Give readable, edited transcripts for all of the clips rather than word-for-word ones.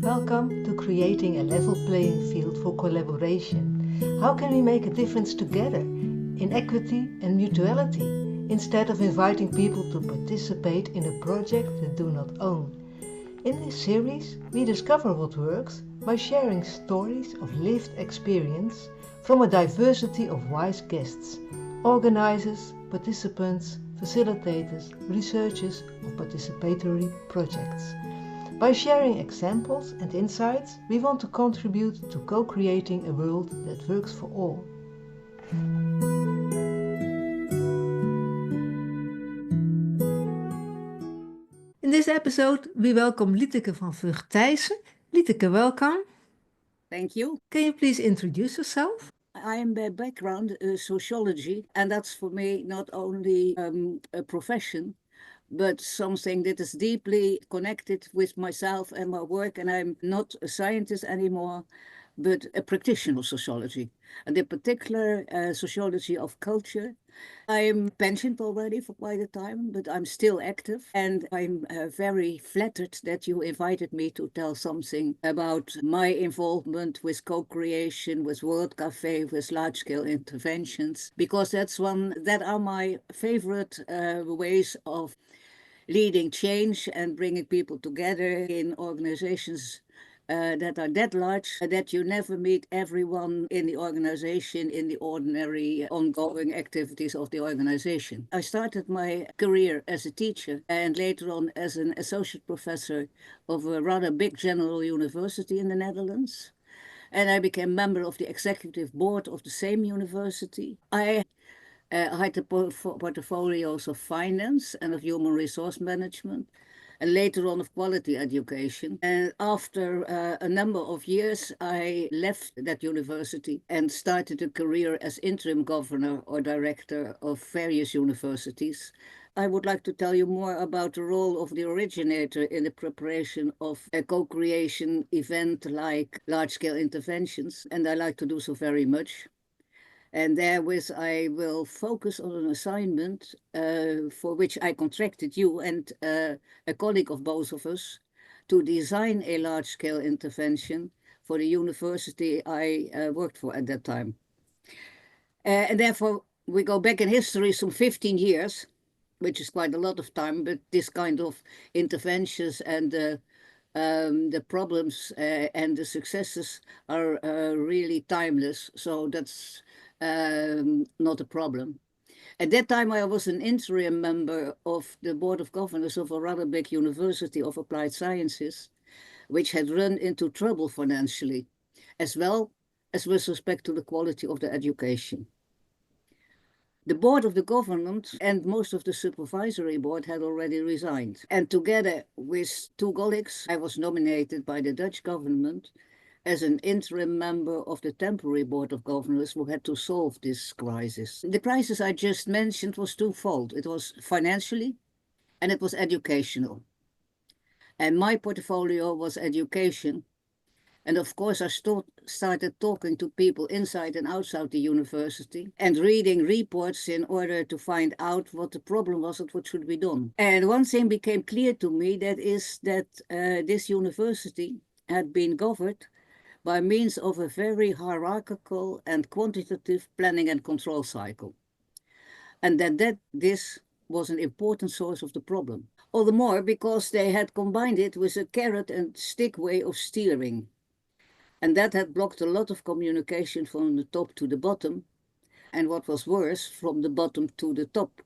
Welcome to creating a level playing field for collaboration. How can we make a difference together in equity and mutuality instead of inviting people to participate in a project they do not own? In this series, we discover what works by sharing stories of lived experience from a diversity of wise guests, organizers, participants, facilitators, researchers of participatory projects. By sharing examples and insights, we want to contribute to co-creating a world that works for all. In this episode, we welcome Lieteke van Vucht Tijssen. Lieteke, welcome. Thank you. Can you please introduce yourself? I am by background sociology, and that's for me not only a profession, but something that is deeply connected with myself and my work. And I'm not a scientist anymore, but a practitioner of sociology, and in particular sociology of culture. I'm pensioned already for quite a time, but I'm still active, and I'm very flattered that you invited me to tell something about my involvement with co-creation, with World Café, with large-scale interventions, because that are my favorite ways of leading change and bringing people together in organizations that are that large, that you never meet everyone in the organization in the ordinary ongoing activities of the organization. I started my career as a teacher and later on as an associate professor of a rather big general university in the Netherlands. And I became member of the executive board of the same university. I had the portfolios of finance and of human resource management, and later on of quality education. And after a number of years, I left that university and started a career as interim governor or director of various universities. I would like to tell you more about the role of the originator in the preparation of a co-creation event like large-scale interventions, and I like to do so very much. And therewith I will focus on an assignment for which I contracted you and a colleague of both of us to design a large-scale intervention for the university I worked for at that time. And therefore we go back in history some 15 years, which is quite a lot of time, but this kind of interventions and the problems and the successes are really timeless. So that's not a problem. At that time, I was an interim member of the board of governors of a rather big university of applied sciences, which had run into trouble financially, as well as with respect to the quality of the education. The board of the government and most of the supervisory board had already resigned. And together with two colleagues, I was nominated by the Dutch government as an interim member of the temporary board of governors who had to solve this crisis. The crisis I just mentioned was twofold. It was financially and it was educational. And my portfolio was education. And of course, I started talking to people inside and outside the university and reading reports in order to find out what the problem was and what should be done. And one thing became clear to me, that is that this university had been governed by means of a very hierarchical and quantitative planning and control cycle. And that this was an important source of the problem. All the more because they had combined it with a carrot and stick way of steering. And that had blocked a lot of communication from the top to the bottom, and what was worse, from the bottom to the top.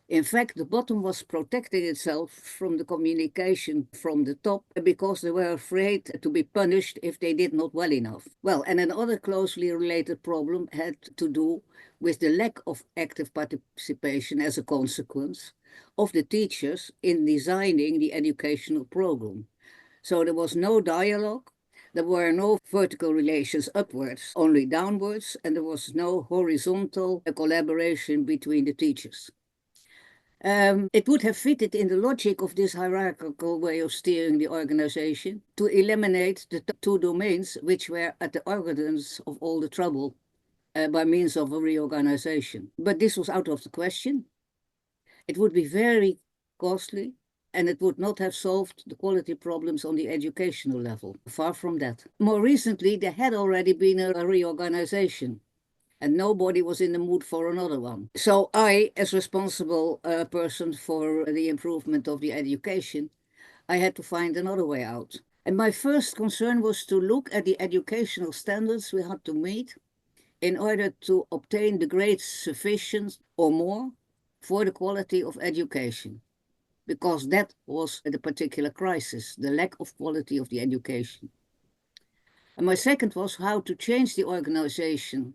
In fact, the bottom was protecting itself from the communication from the top because they were afraid to be punished if they did not well enough. Well, and another closely related problem had to do with the lack of active participation as a consequence of the teachers in designing the educational program. So there was no dialogue. There were no vertical relations upwards, only downwards, and there was no horizontal collaboration between the teachers. It would have fitted in the logic of this hierarchical way of steering the organization to eliminate the two domains which were at the origins of all the trouble by means of a reorganization. But this was out of the question. It would be very costly and it would not have solved the quality problems on the educational level. Far from that. More recently, there had already been a reorganization, and nobody was in the mood for another one. So I, as responsible person for the improvement of the education, I had to find another way out. And my first concern was to look at the educational standards we had to meet in order to obtain the grades sufficient or more for the quality of education, because that was the particular crisis, the lack of quality of the education. And my second was how to change the organization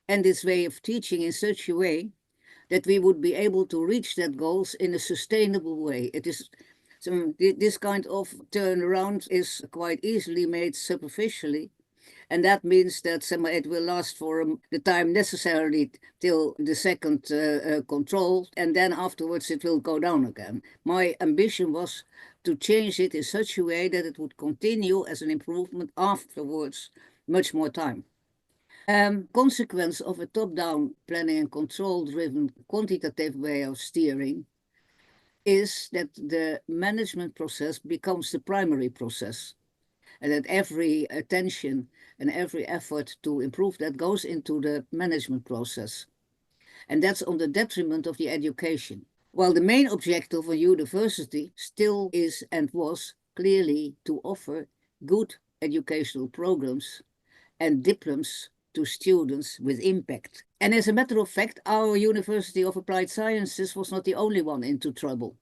and its way of teaching in such a way that we would be able to reach that goals in a sustainable way. It is this kind of turnaround is quite easily made superficially, and that means that it will last for the time necessarily till the second control, and then afterwards it will go down again. My ambition was to change it in such a way that it would continue as an improvement afterwards much more time. Consequence of a top-down planning and control-driven quantitative way of steering is that the management process becomes the primary process, and that every attention and every effort to improve that goes into the management process. And that's on the detriment of the education. While the main objective of a university still is and was clearly to offer good educational programs and diplomas to students with impact. And as a matter of fact, our University of Applied Sciences was not the only one into trouble.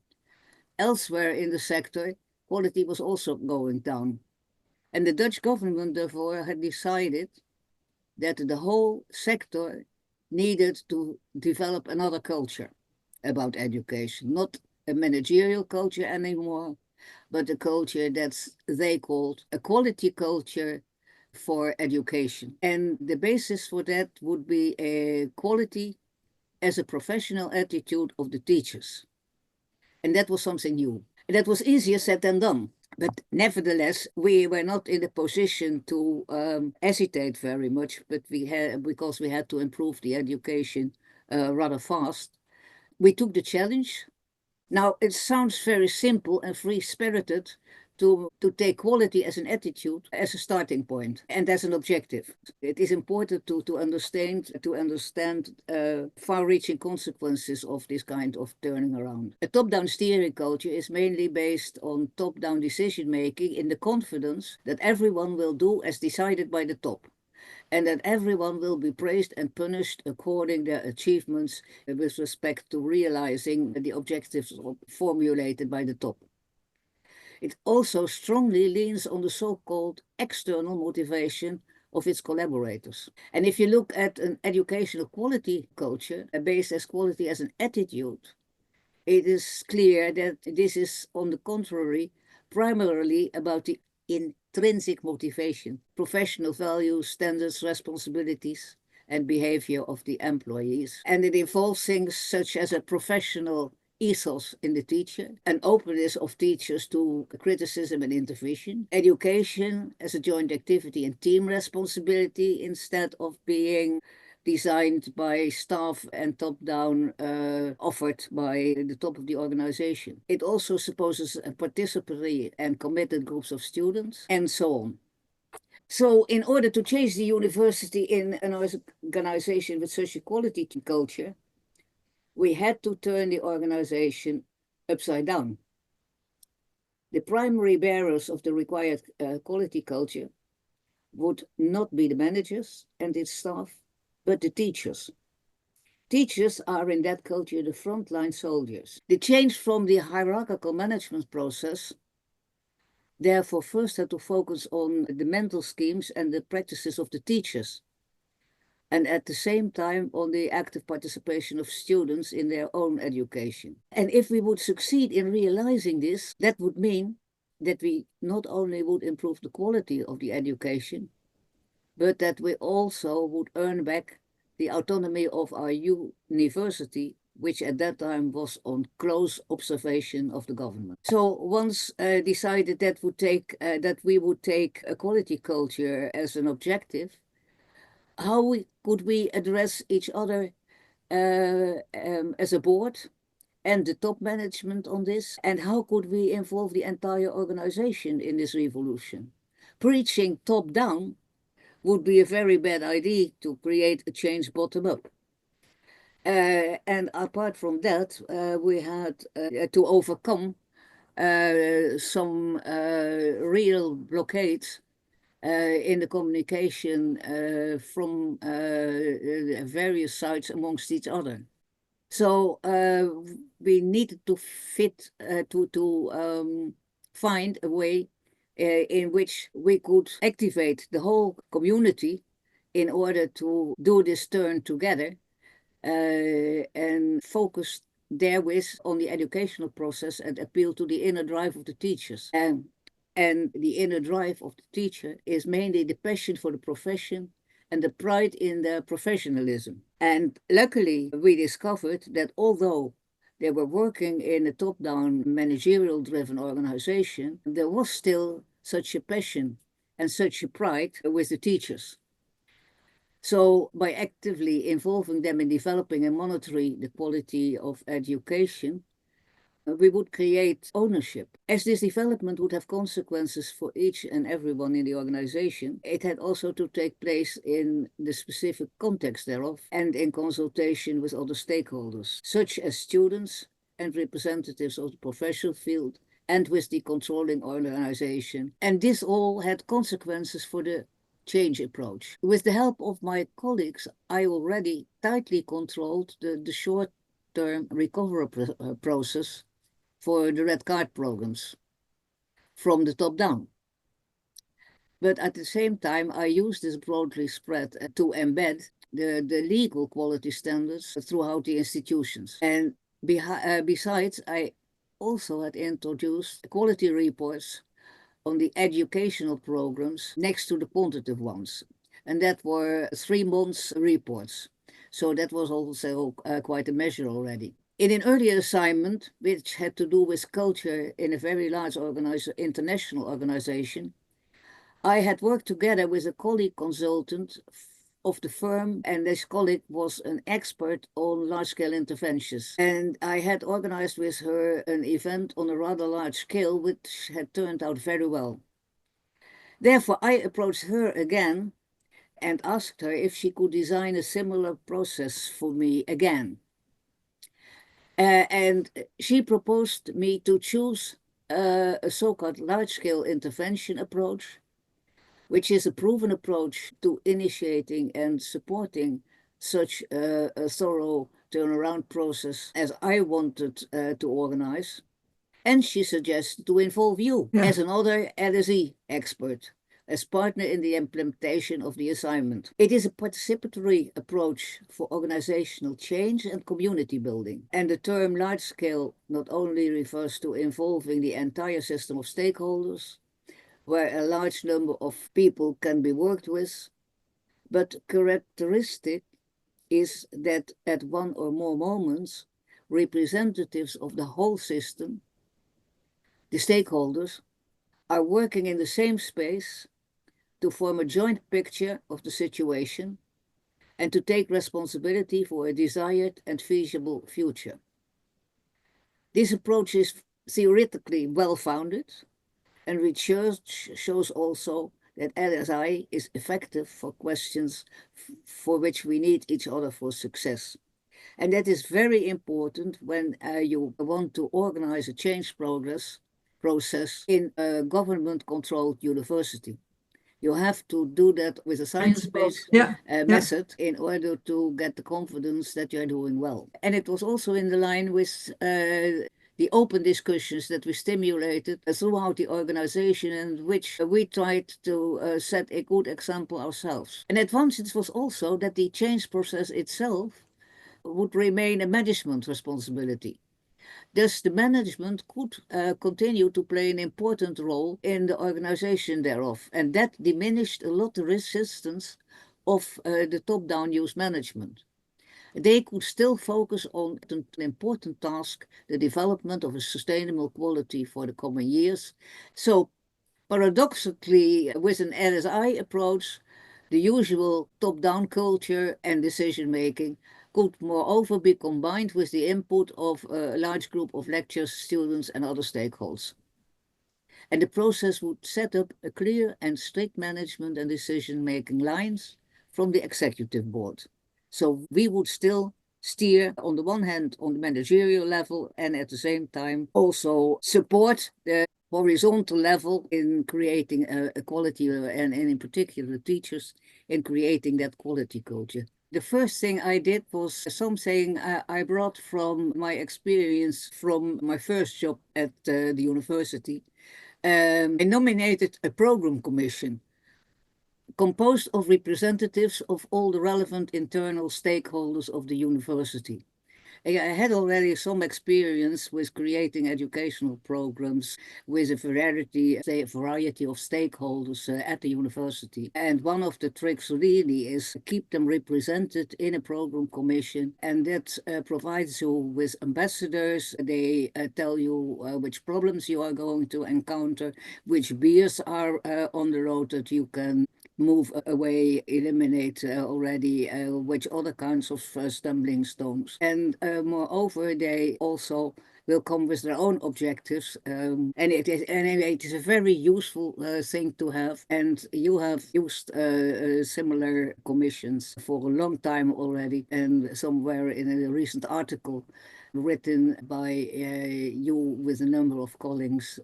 Elsewhere in the sector, quality was also going down. And the Dutch government, therefore, had decided that the whole sector needed to develop another culture about education, not a managerial culture anymore, but a culture that they called a quality culture for education. And the basis for that would be a quality as a professional attitude of the teachers. And that was something new. And that was easier said than done. But nevertheless, we were not in a position to hesitate very much, but because we had to improve the education rather fast. We took the challenge. Now, it sounds very simple and free-spirited to take quality as an attitude, as a starting point, and as an objective. It is important to understand far-reaching consequences of this kind of turning around. A top-down steering culture is mainly based on top-down decision-making in the confidence that everyone will do as decided by the top, and that everyone will be praised and punished according to their achievements with respect to realizing the objectives formulated by the top. It also strongly leans on the so-called external motivation of its collaborators. And if you look at an educational quality culture, based as quality as an attitude, it is clear that this is, on the contrary, primarily about the intrinsic motivation, professional values, standards, responsibilities, and behavior of the employees. And it involves things such as a professional ethos in the teacher, an openness of teachers to criticism and intervention, education as a joint activity and team responsibility instead of being designed by staff and top-down offered by the top of the organization. It also supposes a participatory and committed groups of students, and so on. So in order to change the university in an organization with such a quality culture, we had to turn the organization upside down. The primary bearers of the required quality culture would not be the managers and its staff, but the teachers. Teachers are in that culture the frontline soldiers. The change from the hierarchical management process therefore first had to focus on the mental schemes and the practices of the teachers, and at the same time on the active participation of students in their own education. And if we would succeed in realizing this, that would mean that we not only would improve the quality of the education, but that we also would earn back the autonomy of our university, which at that time was on close observation of the government. So once decided that we would take a quality culture as an objective, how could we address each other as a board and the top management on this? And how could we involve the entire organization in this revolution? Preaching top-down would be a very bad idea to create a change bottom-up. And apart from that, we had to overcome some real blockades in the communication from various sides amongst each other. So we needed to find a way in which we could activate the whole community in order to do this turn together and focus therewith on the educational process and appeal to the inner drive of the teachers. And the inner drive of the teacher is mainly the passion for the profession and the pride in their professionalism. And luckily, we discovered that although they were working in a top-down, managerial-driven organization, there was still such a passion and such a pride with the teachers. So by actively involving them in developing and monitoring the quality of education, we would create ownership. As this development would have consequences for each and everyone in the organization, it had also to take place in the specific context thereof and in consultation with other stakeholders, such as students and representatives of the professional field and with the controlling organization. And this all had consequences for the change approach. With the help of my colleagues, I already tightly controlled the short-term recovery process for the red card programs from the top down. But at the same time, I use this broadly spread to embed the legal quality standards throughout the institutions. And besides, I also had introduced quality reports on the educational programs next to the quantitative ones. And that were 3 months reports. So that was also quite a measure already. In an earlier assignment, which had to do with culture in a very large international organization, I had worked together with a colleague consultant of the firm, and this colleague was an expert on large-scale interventions. And I had organized with her an event on a rather large scale, which had turned out very well. Therefore, I approached her again and asked her if she could design a similar process for me again. And she proposed me to choose a so-called large-scale intervention approach, which is a proven approach to initiating and supporting such a thorough turnaround process as I wanted to organize. And she suggested to involve you as another LSE expert, as partner in the implementation of the assignment. It is a participatory approach for organizational change and community building. And the term large scale not only refers to involving the entire system of stakeholders, where a large number of people can be worked with, but characteristic is that at one or more moments, representatives of the whole system, the stakeholders, are working in the same space to form a joint picture of the situation and to take responsibility for a desired and feasible future. This approach is theoretically well-founded, and research shows also that LSI is effective for questions for which we need each other for success. And that is very important when you want to organize a change process in a government-controlled university. You have to do that with a science-based method in order to get the confidence that you're doing well. And it was also in the line with the open discussions that we stimulated throughout the organization, in which we tried to set a good example ourselves. An advantage was also that the change process itself would remain a management responsibility. Thus, the management could continue to play an important role in the organization thereof, and that diminished a lot the resistance of the top-down use management. They could still focus on an important task, the development of a sustainable quality for the coming years. So, paradoxically, with an LSI approach, the usual top-down culture and decision-making could moreover be combined with the input of a large group of lecturers, students, and other stakeholders. And the process would set up a clear and strict management and decision-making lines from the executive board. So we would still steer on the one hand on the managerial level and at the same time also support the horizontal level in creating a quality and in particular teachers in creating that quality culture. The first thing I did was something I brought from my experience from my first job at the university. I nominated a program commission composed of representatives of all the relevant internal stakeholders of the university. I had already some experience with creating educational programs with a variety of stakeholders at the university. And one of the tricks really is keep them represented in a program commission, and that provides you with ambassadors. They tell you which problems you are going to encounter, which beers are on the road that you can move away, eliminate already, which other kinds of stumbling stones. And moreover, they also will come with their own objectives. And it is a very useful thing to have. And you have used similar commissions for a long time already. And somewhere in a recent article written by you with a number of colleagues,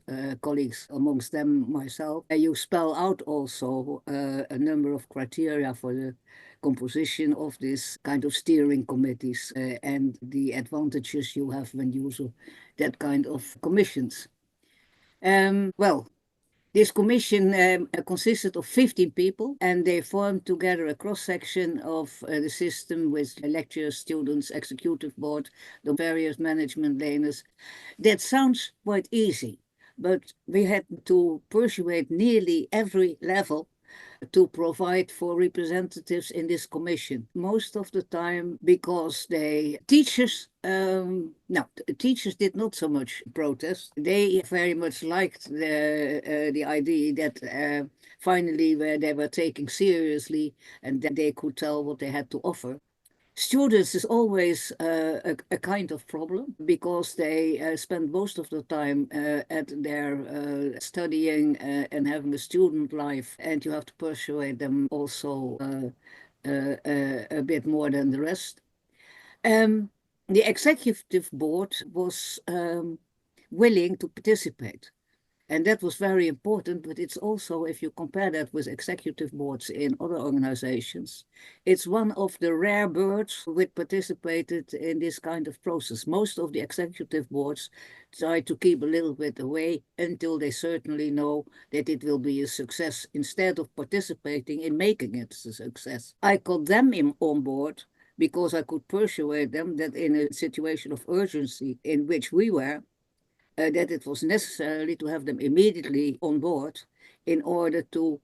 amongst them myself. You spell out also a number of criteria for the composition of this kind of steering committees and the advantages you have when you use that kind of commissions. Well, this commission consisted of 15 people, and they formed together a cross-section of the system with lecturers, students, executive board, the various management layers. That sounds quite easy, but we had to persuade nearly every level to provide for representatives in this commission. Most of the time because teachers did not so much protest. They very much liked the idea that finally they were taken seriously and that they could tell what they had to offer. Students is always a kind of problem because they spend most of the time at their studying and having a student life, and you have to persuade them also a bit more than the rest. The executive board was willing to participate. And that was very important, but it's also, if you compare that with executive boards in other organizations, it's one of the rare birds which participated in this kind of process. Most of the executive boards try to keep a little bit away until they certainly know that it will be a success instead of participating in making it a success. I got them on board because I could persuade them that in a situation of urgency in which we were, that it was necessary to have them immediately on board in order to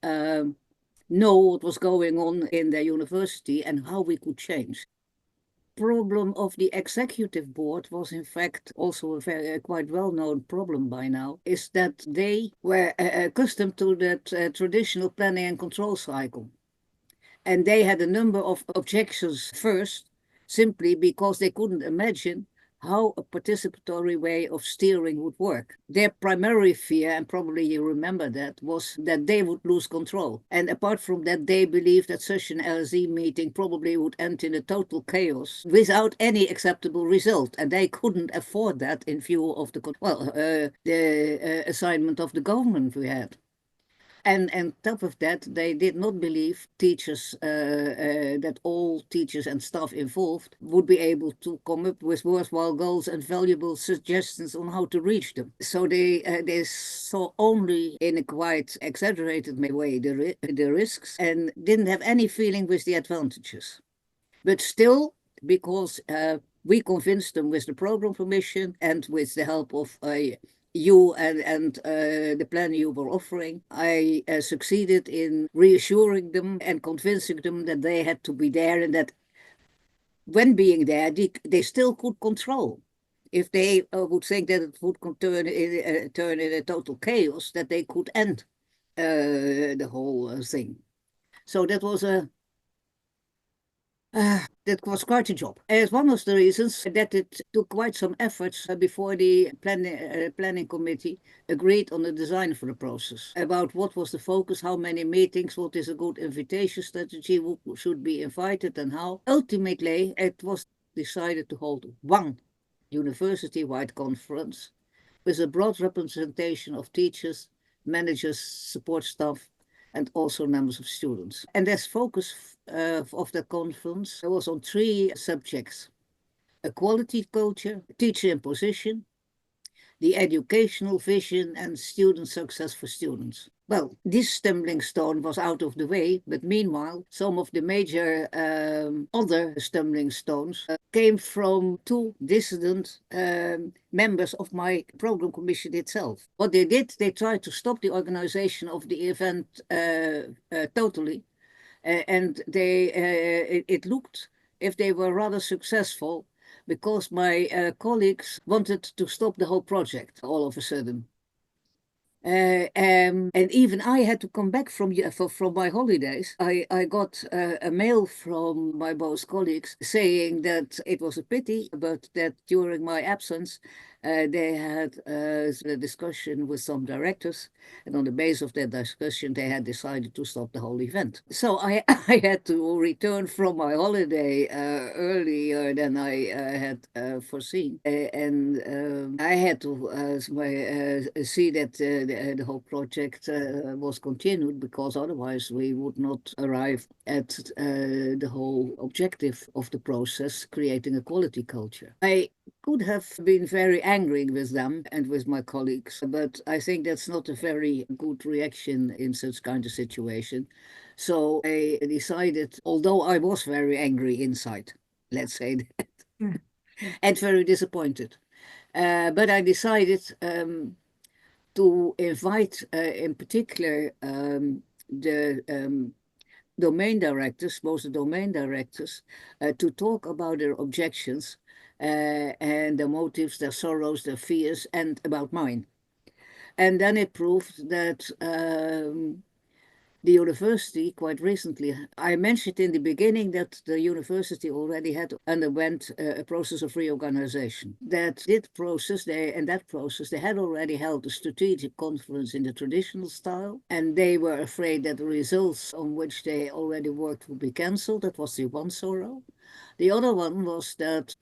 know what was going on in their university and how we could change. Problem of the executive board was in fact also a very quite well-known problem by now, is that they were accustomed to that traditional planning and control cycle. And they had a number of objections first, simply because they couldn't imagine how a participatory way of steering would work. Their primary fear, and probably you remember that, was that they would lose control. And apart from that, they believed that such an LSE meeting probably would end in a total chaos without any acceptable result. And they couldn't afford that in view of the assignment of the government we had. And on top of that, they did not believe teachers, that all teachers and staff involved would be able to come up with worthwhile goals and valuable suggestions on how to reach them. So they saw only in a quite exaggerated way the risks and didn't have any feeling with the advantages. But still, because we convinced them with the program permission and with the help of you and the plan you were offering, I succeeded in reassuring them and convincing them that they had to be there and that when being there, they still could control. If they would think that it would turn in a total chaos, that they could end the whole thing. So that was That was quite a job. As one of the reasons that it took quite some efforts before the planning committee agreed on the design for the process, about what was the focus, how many meetings, what is a good invitation strategy, who should be invited and how. Ultimately, it was decided to hold one university-wide conference with a broad representation of teachers, managers, support staff, and also numbers of students. And this focus of the conference was on three subjects: a quality culture, teacher imposition, the educational vision, and student success for students. Well, this stumbling stone was out of the way, but meanwhile, some of the major other stumbling stones came from two dissident members of my program commission itself. What they did, they tried to stop the organization of the event totally, and it looked if they were rather successful, because my colleagues wanted to stop the whole project all of a sudden. And even I had to come back from my holidays. I got a mail from my both colleagues saying that it was a pity, but that during my absence, they had a discussion with some directors, and on the basis of that discussion, they had decided to stop the whole event. So I, I had to return from my holiday earlier than I had foreseen, and I had to see that the whole project was continued, because otherwise we would not arrive at the whole objective of the process, creating a quality culture. I could have been very angry with them and with my colleagues, but I think that's not a very good reaction in such kind of situation. So I decided, although I was very angry inside, let's say that, and very disappointed, but I decided to invite, in particular, the domain directors, both the domain directors, to talk about their objections and their motives, their sorrows, their fears, and about mine. And then it proved that the university, quite recently, I mentioned in the beginning that the university already had underwent a process of reorganization. That process, they had already held a strategic conference in the traditional style, and they were afraid that the results on which they already worked would be cancelled. That was the one sorrow. The other one was that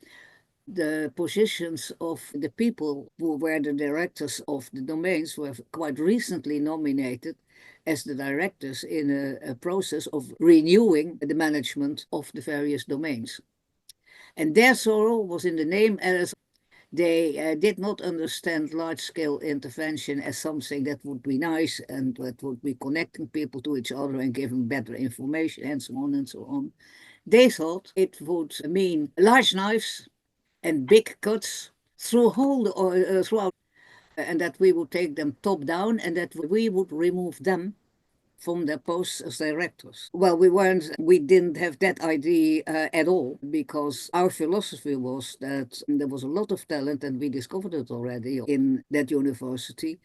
the positions of the people who were the directors of the domains were quite recently nominated as the directors in a process of renewing the management of the various domains. And their sorrow was in the name, as they did not understand large-scale intervention as something that would be nice and that would be connecting people to each other and giving better information and so on and so on. They thought it would mean large knives and big cuts throughout, and that we would take them top down, and that we would remove them from their posts as directors. Well, we didn't have that idea at all, because our philosophy was that there was a lot of talent, and we discovered it already in that university.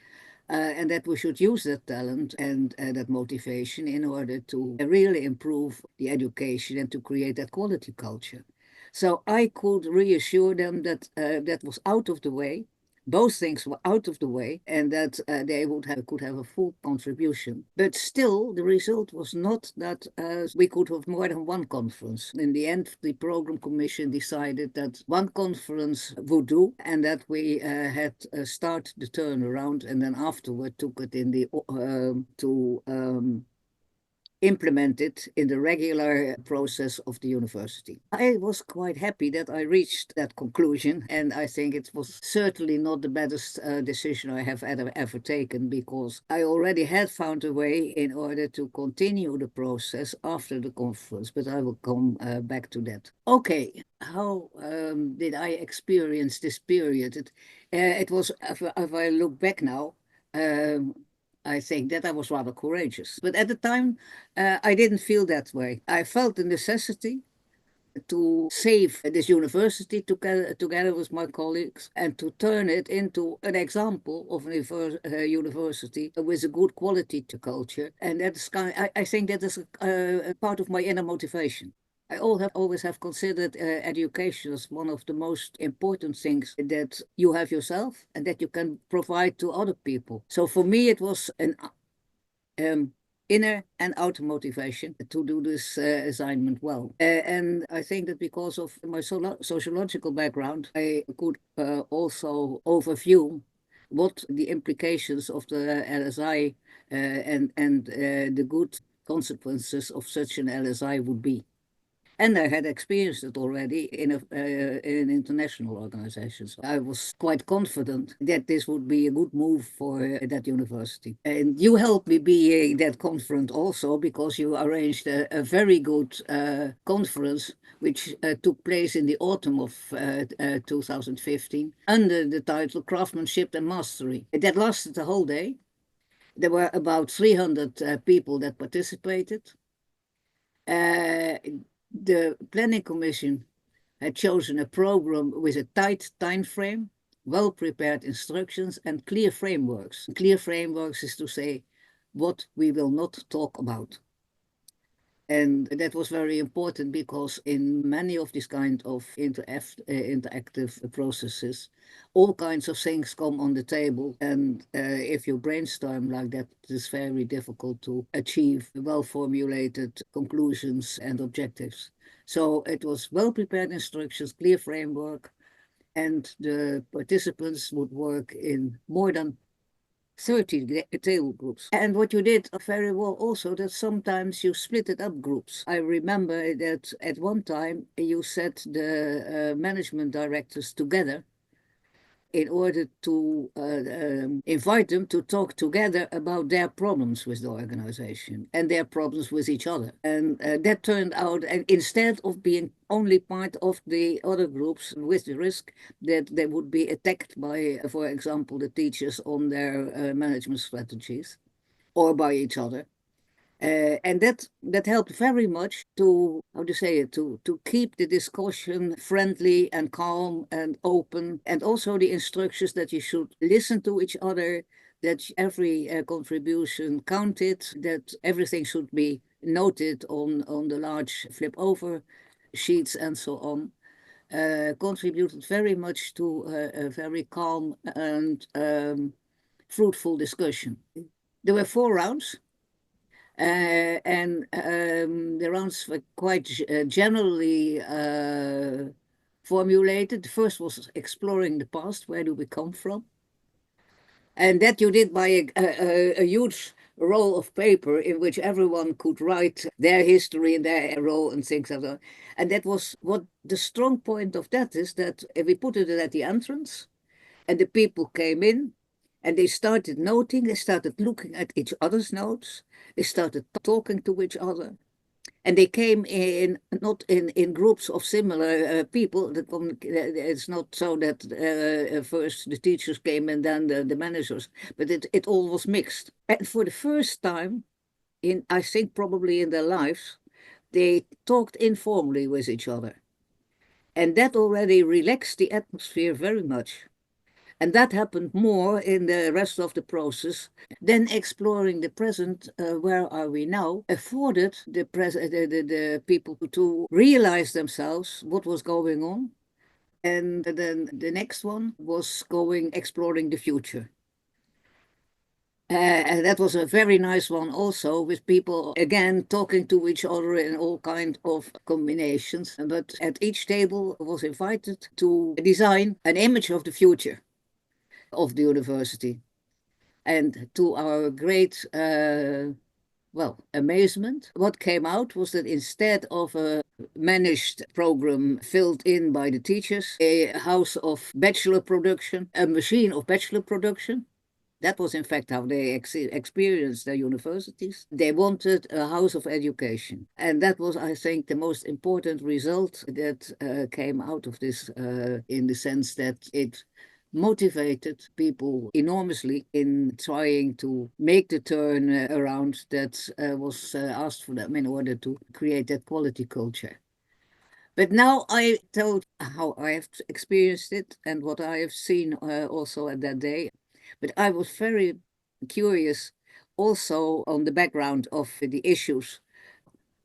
And that we should use that talent and that motivation in order to really improve the education and to create that quality culture. So I could reassure them that that was out of the way. Both things were out of the way, and that they could have a full contribution. But still, the result was not that we could have more than one conference. In the end, the program commission decided that one conference would do, and that we had start the turnaround, and then afterward took it in the to implement it in the regular process of the university. I was quite happy that I reached that conclusion, and I think it was certainly not the best decision I have ever taken, because I already had found a way in order to continue the process after the conference, but I will come back to that. Okay, how did I experience this period? It was, if I look back now, I think that I was rather courageous. But at the time, I didn't feel that way. I felt the necessity to save this university together with my colleagues, and to turn it into an example of a university with a good quality to culture. And that's I think that is a part of my inner motivation. I always have considered education as one of the most important things that you have yourself and that you can provide to other people. So for me, it was an inner and outer motivation to do this assignment well. And I think that because of my sociological background, I could also overview what the implications of the LSI and the good consequences of such an LSI would be. And I had experienced it already in an international organization. So I was quite confident that this would be a good move for that university. And you helped me be that confident also because you arranged a very good conference which took place in the autumn of 2015 under the title Craftsmanship and Mastery. That lasted the whole day. There were about 300 people that participated. The Planning Commission had chosen a program with a tight time frame, well-prepared instructions, and clear frameworks. Clear frameworks is to say what we will not talk about. And that was very important because in many of these kind of interactive processes, all kinds of things come on the table. And if you brainstorm like that, it is very difficult to achieve well-formulated conclusions and objectives. So it was well-prepared instructions, clear framework, and the participants would work in more than 30 table groups. And what you did very well also, that sometimes you split it up groups. I remember that at one time you set the management directors together in order to invite them to talk together about their problems with the organization and their problems with each other. And that turned out, and instead of being only part of the other groups, with the risk that they would be attacked by, for example, the teachers on their management strategies or by each other. And that helped very much to, how to say it, to keep the discussion friendly and calm and open, and also the instructions that you should listen to each other, that every contribution counted, that everything should be noted on the large flip over sheets and so on, contributed very much to a very calm and fruitful discussion. There were 4 rounds. And the rounds were quite generally formulated. The first was exploring the past. Where do we come from? And that you did by a huge roll of paper in which everyone could write their history and their role and things like that. And that was what the strong point of that is, that if we put it at the entrance and the people came in, and they started noting, they started looking at each other's notes, they started talking to each other. And they came in, not in groups of similar people. It's not so that first the teachers came and then the managers, but it all was mixed. And for the first time, I think probably in their lives, they talked informally with each other. And that already relaxed the atmosphere very much. And that happened more in the rest of the process. Then exploring the present, where are we now, afforded the people to realize themselves what was going on. And then the next one was exploring the future. And that was a very nice one also, with people again talking to each other in all kinds of combinations. But at each table was invited to design an image of the future of the university. And to our great, amazement, what came out was that instead of a managed program filled in by the teachers, a house of bachelor production, a machine of bachelor production, that was in fact how they experienced their universities. They wanted a house of education. And that was, I think, the most important result that came out of this, in the sense that it motivated people enormously in trying to make the turn around that was asked for them in order to create that quality culture. But now I told how I have experienced it and what I have seen also at that day. But I was very curious also on the background of the issues,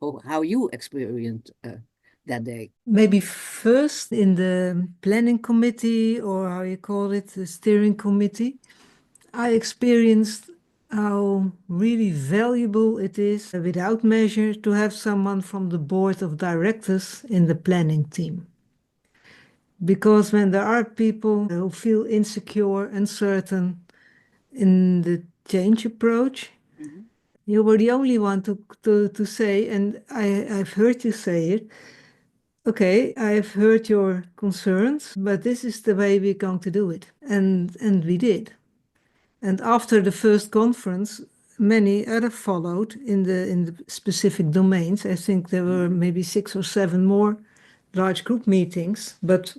or how you experienced that day? Maybe first in the planning committee, or how you call it, the steering committee, I experienced how really valuable it is without measure to have someone from the board of directors in the planning team. Because when there are people who feel insecure, uncertain in the change approach, you were the only one to say, and I've heard you say it, okay, I've heard your concerns, but this is the way we're going to do it. And we did. And after the first conference, many other followed in the specific domains. I think there were maybe 6 or 7 more large group meetings, but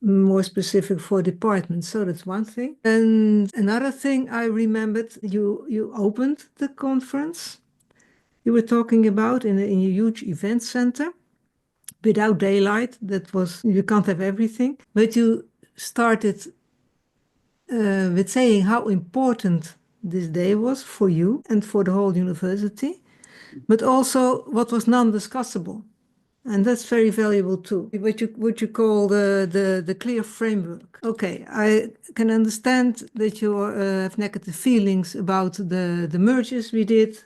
more specific for departments. So that's one thing. And another thing I remembered, you opened the conference you were talking about in a huge event center without daylight. That was, you can't have everything, but you started with saying how important this day was for you and for the whole university, but also what was non-discussable. And that's very valuable too. What you call the clear framework. Okay, I can understand that you have negative feelings about the mergers we did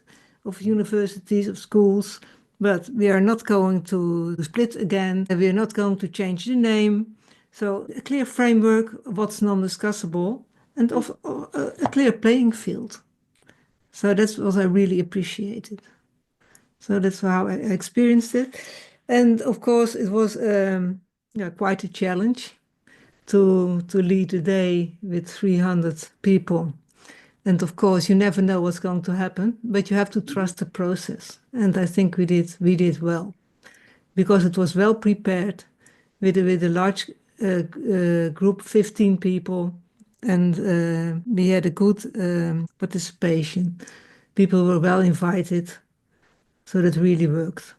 of universities, of schools, but we are not going to split again. We are not going to change the name. So a clear framework, what's non-discussable, and of a clear playing field. So that's what I really appreciated. So that's how I experienced it. And of course, it was quite a challenge to lead a day with 300 people. And of course, you never know what's going to happen, but you have to trust the process. And I think we did well, because it was well prepared with a large group, 15 people, and we had a good participation. People were well invited, so that really worked.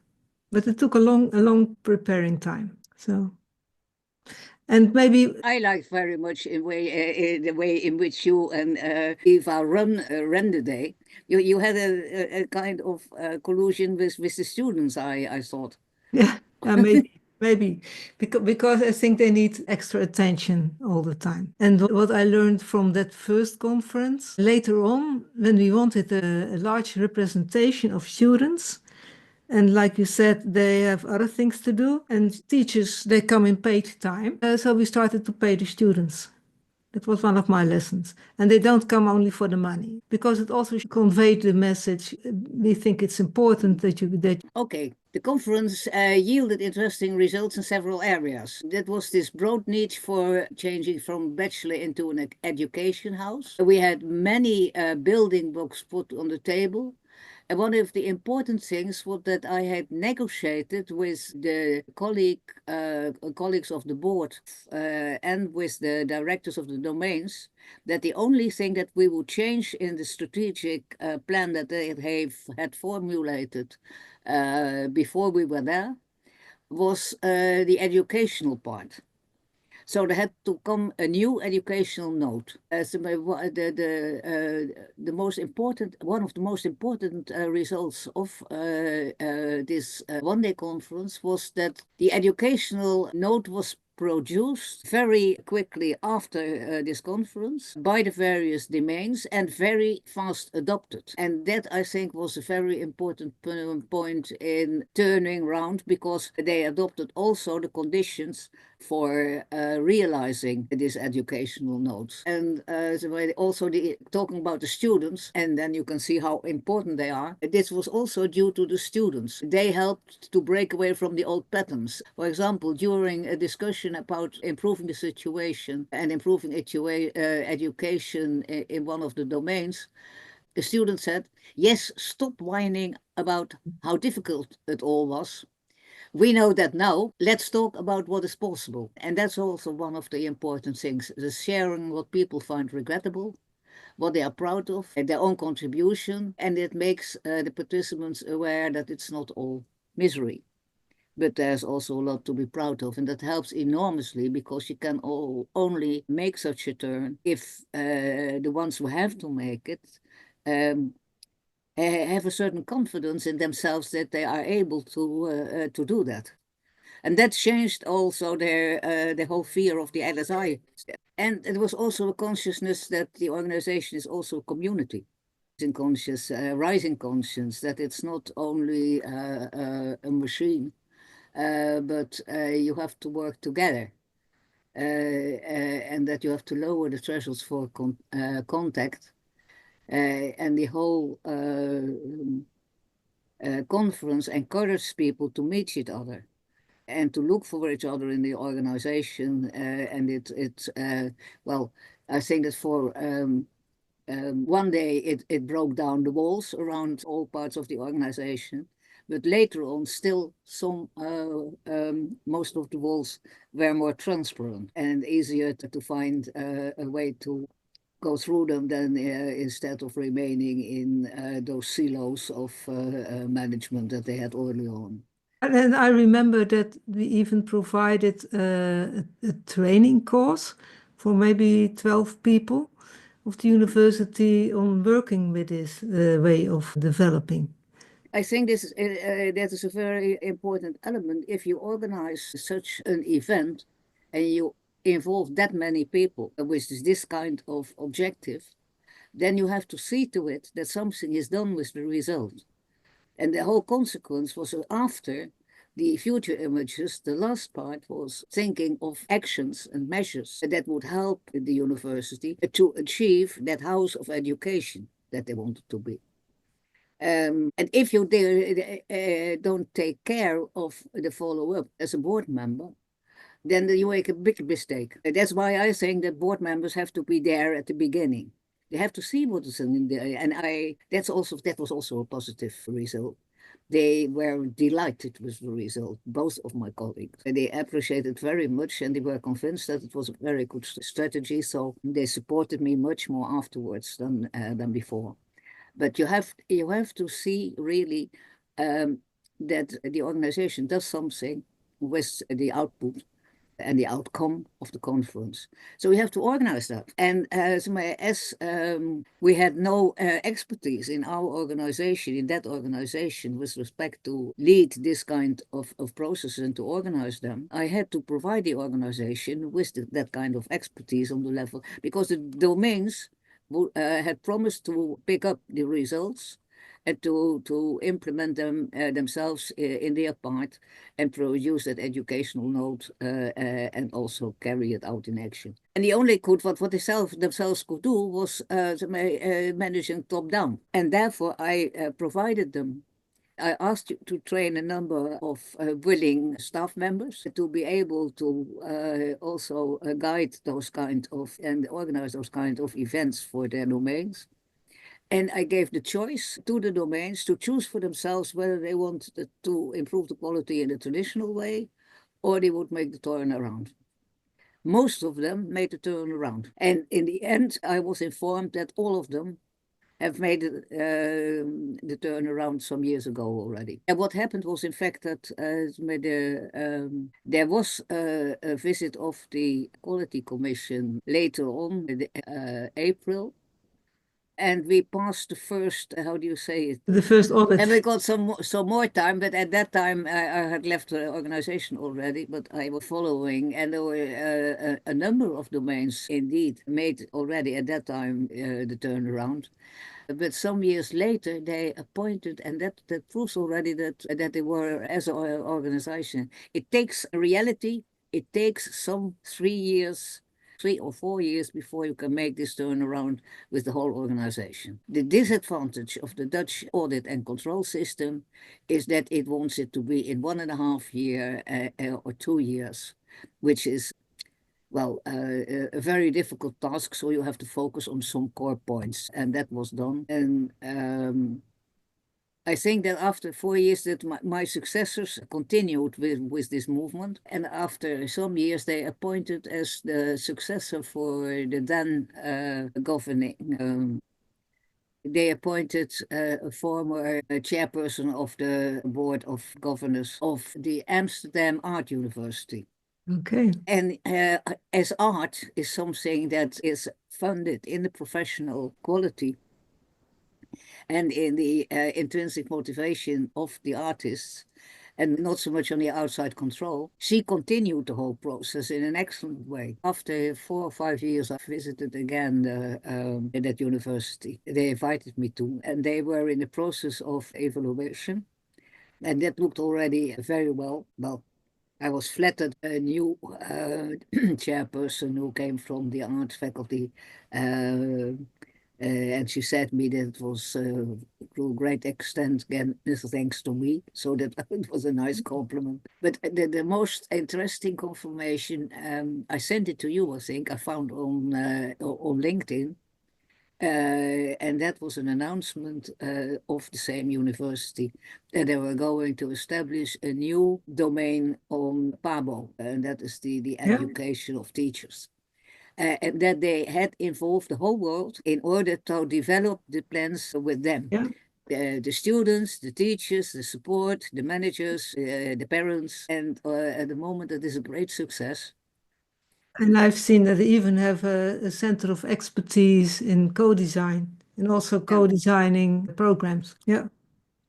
But it took a long preparing time. So, and maybe I like very much the way in which you and Eva ran the day. You had a kind of collusion with the students. I thought. yeah, maybe because I think they need extra attention all the time. And what I learned from that first conference later on, when we wanted a large representation of students. And like you said, they have other things to do. And teachers, they come in paid time. So we started to pay the students. That was one of my lessons. And they don't come only for the money, because it also conveyed the message. We think it's important that you. Okay, the conference yielded interesting results in several areas. That was this broad need for changing from bachelor into an education house. We had many building blocks put on the table. And one of the important things was that I had negotiated with the colleagues of the board and with the directors of the domains that the only thing that we would change in the strategic plan that they had formulated before we were there was the educational part. So there had to come a new educational note. So the most important, one of the most important results of this one-day conference was that the educational note was produced very quickly after this conference by the various domains and very fast adopted. And that, I think, was a very important point in turning around, because they adopted also the conditions for realizing this educational notes. And also talking about the students, and then you can see how important they are. This was also due to the students. They helped to break away from the old patterns. For example, during a discussion about improving the situation and improving education in one of the domains, the student said, yes, stop whining about how difficult it all was. We know that now. Let's talk about what is possible. And that's also one of the important things, the sharing what people find regrettable, what they are proud of, their own contribution. And it makes the participants aware that it's not all misery, but there's also a lot to be proud of. And that helps enormously, because you can only make such a turn if the ones who have to make it have a certain confidence in themselves that they are able to do that. And that changed also the whole fear of the LSI. And it was also a consciousness that the organization is also a community. Rising conscience, that it's not only a machine, but you have to work together. And that you have to lower the thresholds for contact. And the whole conference encouraged people to meet each other and to look for each other in the organization. And well, I think that for one day it broke down the walls around all parts of the organization. But later on, still most of the walls were more transparent and easier to find a way to go through them than instead of remaining in those silos of management that they had early on. And I remember that we even provided a training course for maybe 12 people of the university on working with this way of developing. I think that is a very important element. If you organize such an event and you involve that many people with this kind of objective, then you have to see to it that something is done with the result. And the whole consequence was after the future images, the last part was thinking of actions and measures that would help the university to achieve that house of education that they wanted to be. And if you don't take care of the follow-up as a board member, then you make a big mistake. That's why I think that board members have to be there at the beginning. They have to see what is in there, and that was also a positive result. They were delighted with the result, both of my colleagues. They appreciated very much, and they were convinced that it was a very good strategy. So they supported me much more afterwards than before. But you have to see really that the organization does something with the output and the outcome of the conference. So we have to organize that. And as we had no expertise in our organization, in that organization, with respect to lead this kind of processes and to organize them, I had to provide the organization with that kind of expertise on the level, because the domains had promised to pick up the results and to implement them themselves in their part and produce that educational note and also carry it out in action. And the only what they themselves could do was managing top down. And therefore I provided them. I asked you to train a number of willing staff members to be able to also guide those kind of and organize those kind of events for their domains. And I gave the choice to the domains to choose for themselves whether they wanted to improve the quality in the traditional way or they would make the turnaround. Most of them made the turnaround. And in the end, I was informed that all of them have made the turnaround some years ago already. And what happened was, in fact, that there was a visit of the Quality Commission later on in April. And we passed the first, how do you say it? The first audit. And we got some more time, but at that time I had left the organization already, but I was following, and there were a number of domains indeed made already at that time the turnaround. But some years later, they appointed, and that proves already that they were, as an organization, it takes a reality, it takes some 3 or 4 years before you can make this turnaround with the whole organization. The disadvantage of the Dutch audit and control system is that it wants it to be in 1.5 years or 2 years, which is, well, a very difficult task. So you have to focus on some core points, and that was done. And I think that after 4 years that my successors continued with this movement. And after some years, they appointed as the successor for the then governing. They appointed a former chairperson of the board of governors of the Amsterdam Art University. Okay. And as art is something that is funded in the professional quality and in the intrinsic motivation of the artists, and not so much on the outside control. She continued the whole process in an excellent way. After 4 or 5 years, I visited again that university. They invited me to, and they were in the process of evaluation, and that looked already very well. Well, I was flattered. A new chairperson who came from the art faculty, and she said me that it was to a great extent, again, thanks to me, so that it was a nice compliment. But the most interesting confirmation, I sent it to you, I think, I found on LinkedIn. And that was an announcement of the same university that they were going to establish a new domain on PABO, and that is the education of teachers. And that they had involved the whole world in order to develop the plans with them. The students, the teachers, the support, the managers, the parents, and at the moment it is a great success. And I've seen that they even have a center of expertise in co-design and also co-designing programs. Yeah,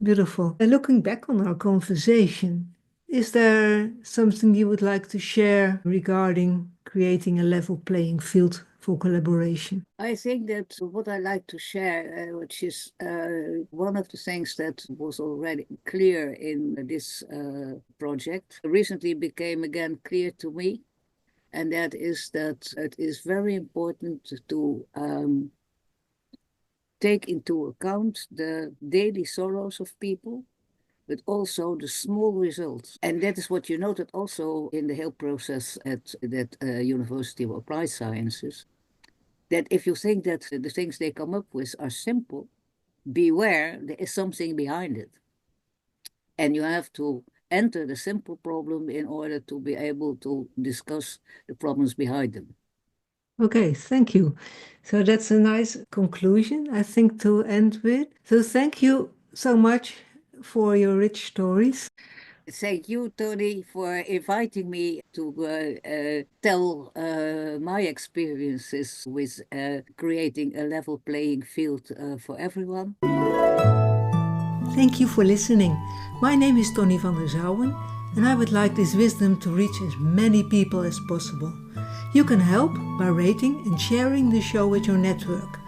beautiful. And looking back on our conversation, is there something you would like to share regarding creating a level playing field for collaboration? I think that what I like to share, which is one of the things that was already clear in this project, recently became again clear to me. And that is that it is very important to take into account the daily sorrows of people, but also the small results. And that is what you noted also in the whole process at that University of Applied Sciences, that if you think that the things they come up with are simple, beware, there is something behind it. And you have to enter the simple problem in order to be able to discuss the problems behind them. Okay, thank you. So that's a nice conclusion, I think, to end with. So thank you so much for your rich stories. Thank you, Tony, for inviting me to tell my experiences with creating a level playing field for everyone. Thank you for listening. My name is Tony van der Zouwen, and I would like this wisdom to reach as many people as possible. You can help by rating and sharing the show with your network.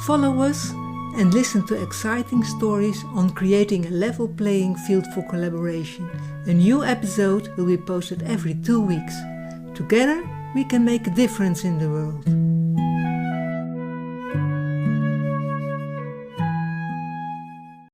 Follow us and listen to exciting stories on creating a level playing field for collaboration. A new episode will be posted every 2 weeks. Together, we can make a difference in the world.